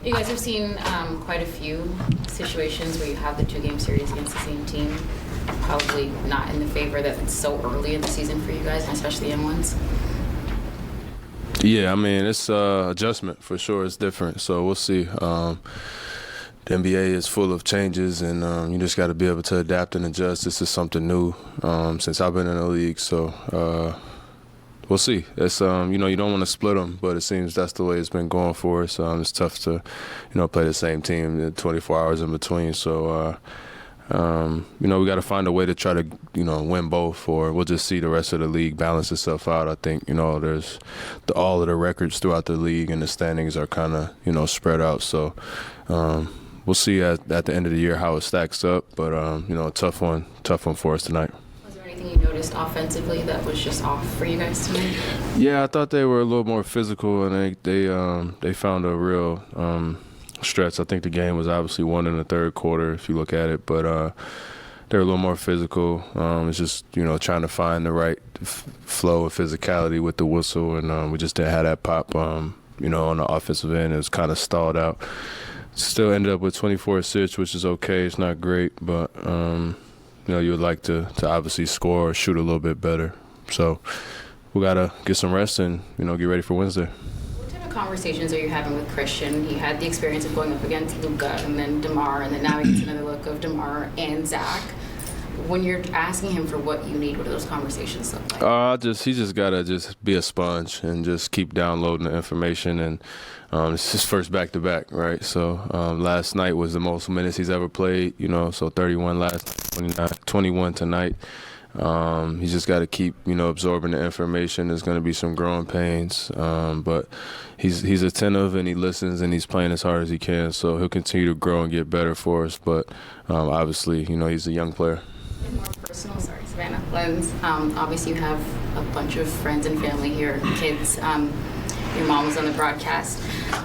You guys have seen quite a few situations where you have the 2-game series against the same team. Probably not in the favor that it's so early in the season for you guys, and especially M1s. Yeah, I mean, it's adjustment for sure. It's different, so we'll see. The NBA is full of changes, and you just got to be able to adapt and adjust. This is something new since I've been in the league, so we'll see. It's you don't want to split them, but it seems that's the way it's been going for us. It's tough to play the same team 24 hours in between. So we got to find a way to try to win both, or we'll just see the rest of the league balance itself out. I think there's all of the records throughout the league and the standings are kind of spread out. So we'll see at the end of the year how it stacks up. But a tough one for us tonight. Anything you noticed offensively that was just off for you guys tonight? Yeah, I thought they were a little more physical, and they found a real stretch. I think the game was obviously won in the third quarter if you look at it, but they're a little more physical. It's just trying to find the right flow of physicality with the whistle, and we just didn't have that pop. On the offensive end, it was kind of stalled out. Still ended up with 24 assists, which is okay. It's not great, but you would like to obviously score or shoot a little bit better. So we got to get some rest and, get ready for Wednesday. What type of conversations are you having with Christian? He had the experience of going up against Luka and then DeMar, and then now he gets another look of DeMar and Zach. When you're asking him for what you need, what do those conversations look like? He just got to just be a sponge and just keep downloading the information. And it's his first back-to-back, right? So last night was the most minutes he's ever played, so 31 last night, 21 tonight. He's just got to keep, absorbing the information. There's going to be some growing pains, but he's attentive and he listens and he's playing as hard as he can. So he'll continue to grow and get better for us. But obviously, he's a young player. More personal, Savannah. Lens, obviously you have a bunch of friends and family here, kids. Your mom was on the broadcast.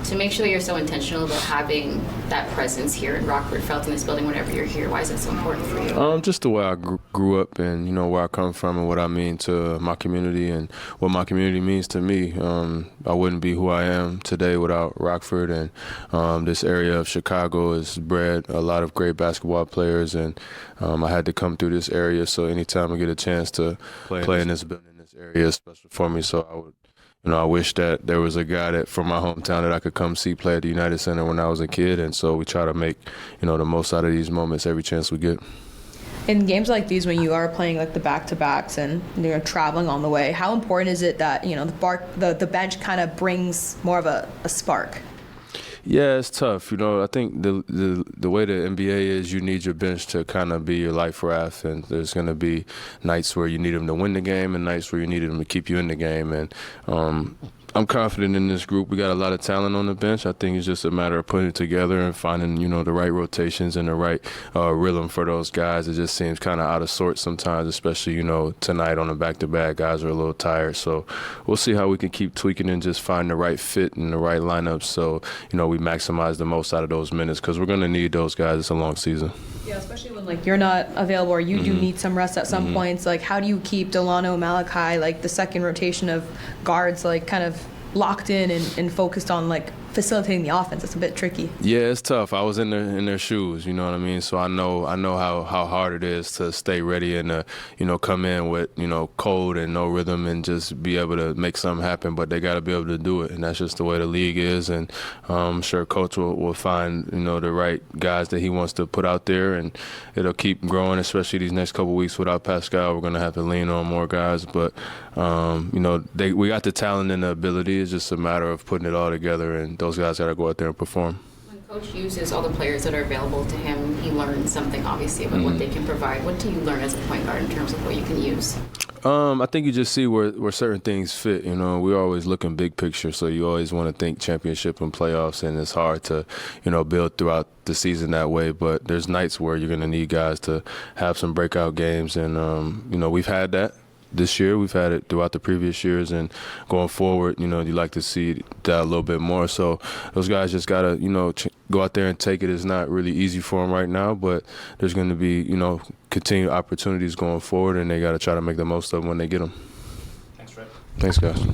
To make sure that you're so intentional about having that presence here in Rockford, felt in this building whenever you're here, why is that so important for you? Just the way I grew up and, where I come from and what I mean to my community and what my community means to me. I wouldn't be who I am today without Rockford, and this area of Chicago has bred a lot of great basketball players, and I had to come through this area, so anytime I get a chance to play in this building, in this area is special for me. So I would I wish that there was a guy from my hometown that I could come see play at the United Center when I was a kid, and so we try to make, the most out of these moments every chance we get. In games like these, when you are playing like the back-to-backs and traveling on the way, how important is it that the bench kind of brings more of a spark? Yeah, it's tough. I think the way the NBA is, you need your bench to kind of be your life raft, and there's going to be nights where you need them to win the game and nights where you need them to keep you in the game. And I'm confident in this group. We got a lot of talent on the bench. I think it's just a matter of putting it together and finding, the right rotations and the right rhythm for those guys. It just seems kind of out of sorts sometimes, especially, tonight on a back-to-back. Guys are a little tired. So we'll see how we can keep tweaking and just find the right fit and the right lineups so, we maximize the most out of those minutes, because we're going to need those guys. It's a long season. Yeah, especially when, you're not available or you do need some rest at some points. How do you keep Delano, Malachi, the second rotation of guards, kind of locked in and focused on, facilitating the offense? It's a bit tricky. Yeah, it's tough. I was in their shoes, you know what I mean? So I know how hard it is to stay ready and come in with, cold and no rhythm and just be able to make something happen, but they got to be able to do it, and that's just the way the league is. And I'm sure Coach will find, the right guys that he wants to put out there, and it'll keep growing, especially these next couple of weeks without Pascal. We're going to have to lean on more guys, but, we got the talent and the ability. It's just a matter of putting it all together, and those guys got to go out there and perform. When Coach uses all the players that are available to him, he learns something, obviously, about what they can provide. What do you learn as a point guard in terms of what you can use? I think you just see where certain things fit. We're always looking big picture, so you always want to think championship and playoffs, and it's hard to, build throughout the season that way. But there's nights where you're going to need guys to have some breakout games, and, we've had that. This year, we've had it throughout the previous years, and going forward, you like to see that a little bit more. So those guys just got to, go out there and take it. It's not really easy for them right now, but there's going to be, continued opportunities going forward, and they got to try to make the most of them when they get them. Thanks, Fred. Thanks, guys.